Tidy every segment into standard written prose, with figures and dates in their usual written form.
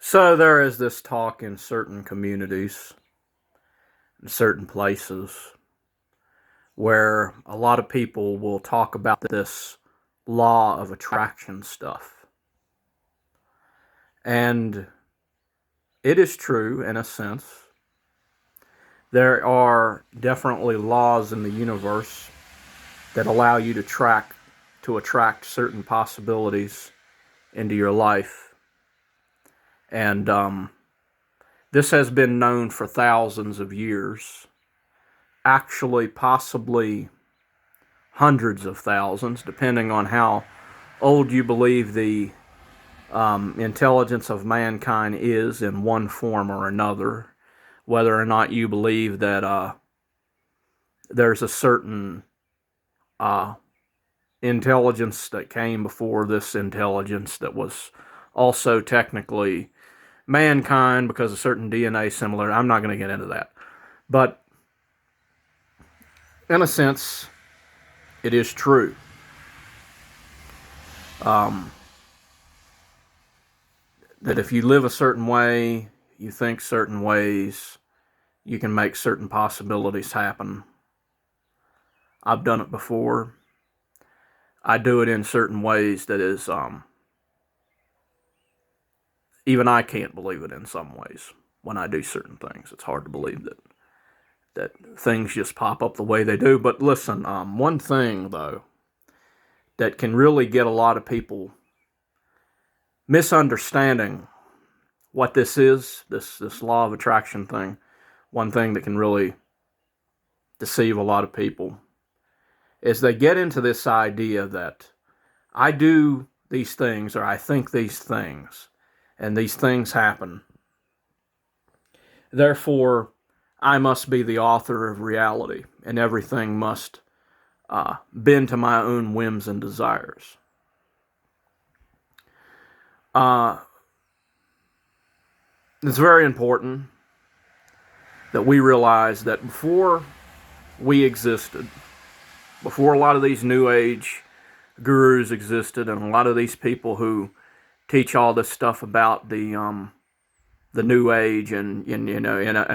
So there is this talk in certain communities, in certain places, where a lot of people will talk about this law of attraction stuff. And it is true in a sense. There are definitely laws in the universe that allow you to attract certain possibilities into your life. And this has been known for thousands of years, actually, possibly hundreds of thousands, depending on how old you believe the intelligence of mankind is in one form or another. Whether or not you believe that there's a certain uh, intelligence that came before this intelligence that was also technically mankind because of certain DNA similar. I'm not going to get into that. But in a sense, it is true. Um, that if you live a certain way, you think certain ways, you can make certain possibilities happen. I've done it before. I do it in certain ways that is, even I can't believe it in some ways when I do certain things. It's hard to believe that things just pop up the way they do. But listen, one thing though that can really get a lot of people misunderstanding what this is, this law of attraction thing, one thing that can really deceive a lot of people is they get into this idea that I do these things or I think these things and these things happen. Therefore, I must be the author of reality and everything must bend to my own whims and desires. Uh, it's very important that we realize that before we existed, before a lot of these New Age gurus existed, and a lot of these people who teach all this stuff about the New Age and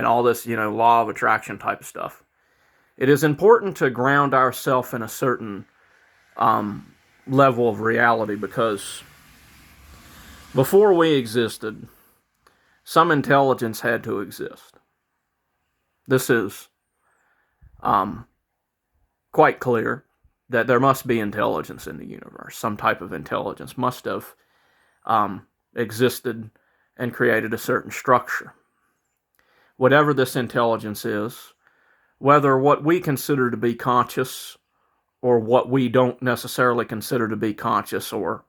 all this law of attraction type of stuff, it is important to ground ourselves in a certain level of reality because before we existed, some intelligence had to exist. This is quite clear that there must be intelligence in the universe. Some type of intelligence must have existed and created a certain structure. Whatever this intelligence is, whether what we consider to be conscious or what we don't necessarily consider to be conscious, or,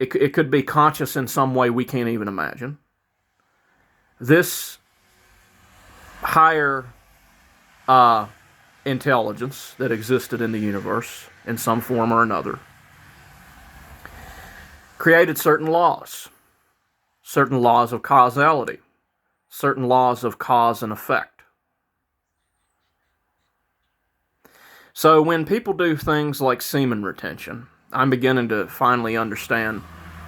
it could be conscious in some way we can't even imagine. This higher intelligence that existed in the universe in some form or another created certain laws of causality, certain laws of cause and effect. So when people do things like semen retention, I'm beginning to finally understand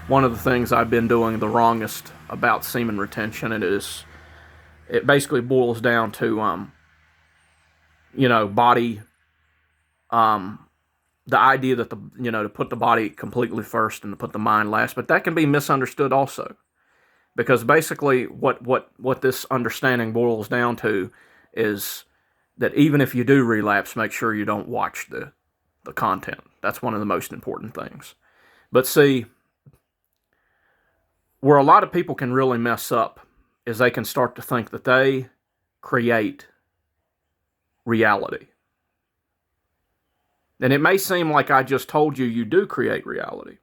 one of the things I've been doing the wrongest about semen retention. It basically boils down to body, the idea that to put the body completely first and to put the mind last, but that can be misunderstood also, because basically what this understanding boils down to is that even if you do relapse, make sure you don't watch the content. That's one of the most important things. But see, where a lot of people can really mess up is they can start to think that they create reality. And it may seem like I just told you you do create reality.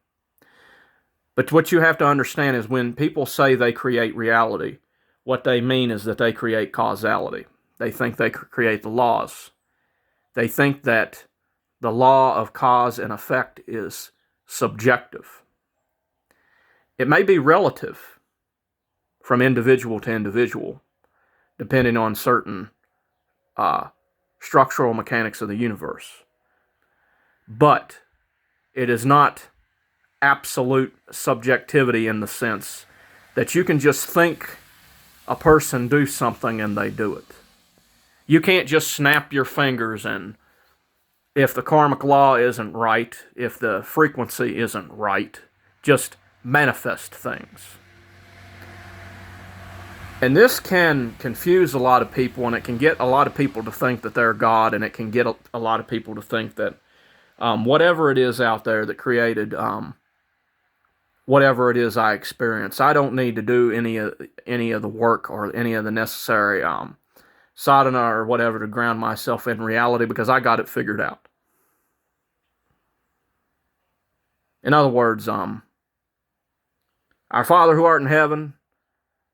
But what you have to understand is when people say they create reality, what they mean is that they create causality. They think they create the laws. They think that the law of cause and effect is subjective. It may be relative from individual to individual, depending on certain structural mechanics of the universe. But it is not absolute subjectivity in the sense that you can just think a person do something and they do it. You can't just snap your fingers and if the karmic law isn't right, if the frequency isn't right, just manifest things. And this can confuse a lot of people, and it can get a lot of people to think that they're God, and it can get a lot of people to think that whatever it is out there that created whatever it is I experience, I don't need to do any of the work or any of the necessary sadhana or whatever to ground myself in reality because I got it figured out. In other words, our Father who art in heaven,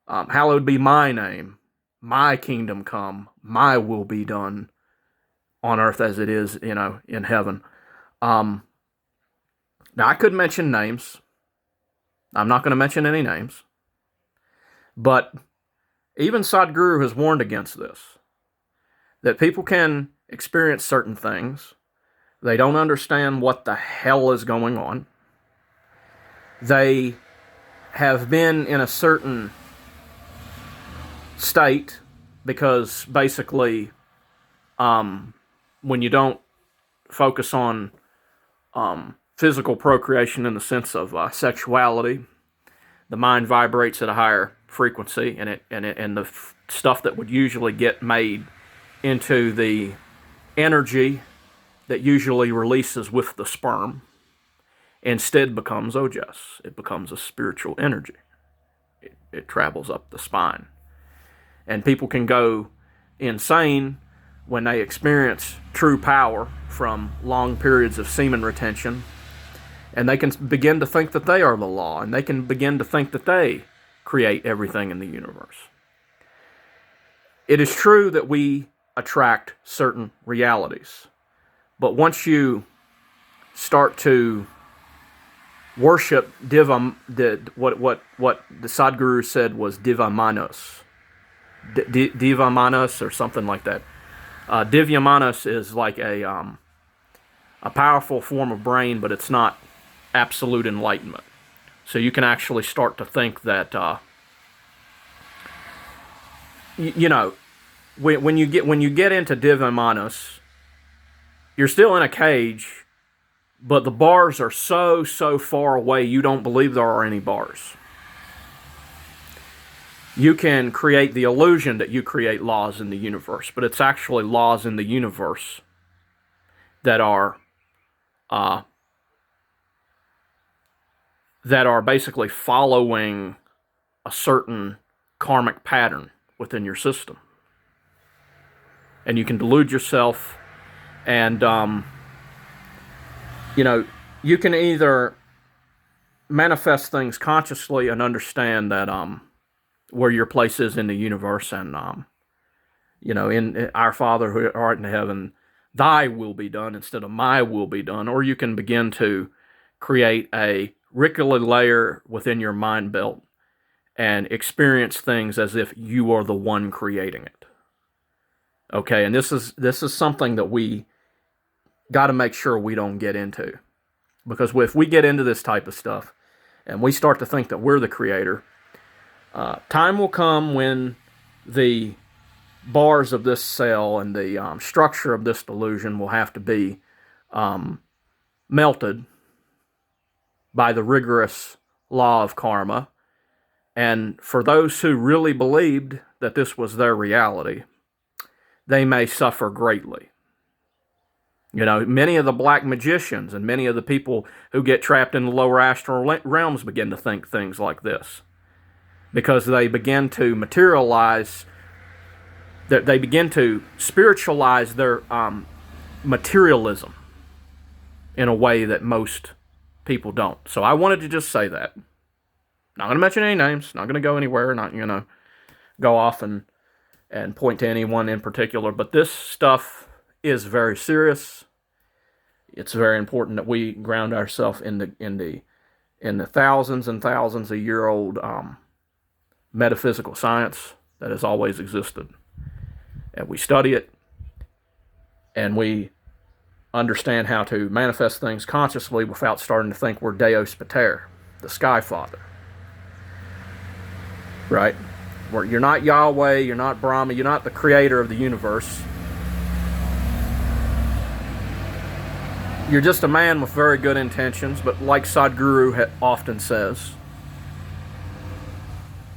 hallowed be my name, my kingdom come, my will be done on earth as it is, in heaven. Now, I could mention names. I'm not going to mention any names. But even Sadhguru has warned against this. That people can experience certain things. They don't understand what the hell is going on. They have been in a certain state because basically when you don't focus on physical procreation in the sense of sexuality, the mind vibrates at a higher frequency, and the stuff that would usually get made into the energy that usually releases with the sperm instead becomes ojas. It becomes a spiritual energy. It travels up the spine. And people can go insane when they experience true power from long periods of semen retention. And they can begin to think that they are the law. And they can begin to think that they create everything in the universe. It is true that we attract certain realities. But once you start to worship what the Sadhguru said was Divyamanas. Divyamanas or something like that. Divyamanas is like a powerful form of brain, but it's not absolute enlightenment. So you can actually start to think that when you get into Divyamanas, you're still in a cage. But the bars are so far away, you don't believe there are any bars. You can create the illusion that you create laws in the universe, but it's actually laws in the universe that are basically following a certain karmic pattern within your system. And you can delude yourself and you can either manifest things consciously and understand that where your place is in the universe and, in our Father who art in heaven, thy will be done instead of my will be done. Or you can begin to create a Rickley layer within your mind belt and experience things as if you are the one creating it. Okay, and this is something that we got to make sure we don't get into. Because if we get into this type of stuff and we start to think that we're the creator, time will come when the bars of this cell and the structure of this delusion will have to be melted by the rigorous law of karma. And for those who really believed that this was their reality, they may suffer greatly. Many of the black magicians and many of the people who get trapped in the lower astral realms begin to think things like this. Because they begin to materialize, they begin to spiritualize their materialism in a way that most people don't. So I wanted to just say that. Not going to mention any names, not going to go anywhere, not going to go off and point to anyone in particular, but this stuff is very serious. It's very important that we ground ourselves in the thousands and thousands of year old metaphysical science that has always existed, and we study it, and we understand how to manifest things consciously without starting to think we're Deus Pater, the Sky Father. Right? Where you're not Yahweh, you're not Brahma, you're not the creator of the universe. You're just a man with very good intentions, but like Sadhguru often says,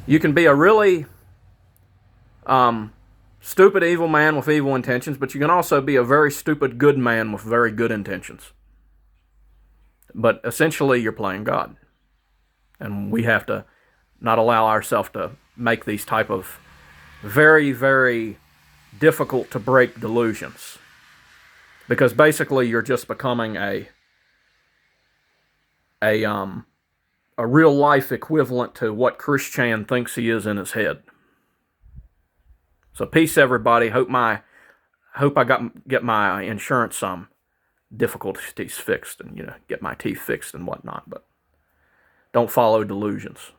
you can be a really stupid evil man with evil intentions, but you can also be a very stupid good man with very good intentions. But essentially, you're playing God. And we have to not allow ourselves to make these type of very, very difficult to break delusions. Because basically you're just becoming a real life equivalent to what Chris Chan thinks he is in his head. So peace, everybody. Hope I get my insurance difficulties fixed and get my teeth fixed and whatnot. But don't follow delusions.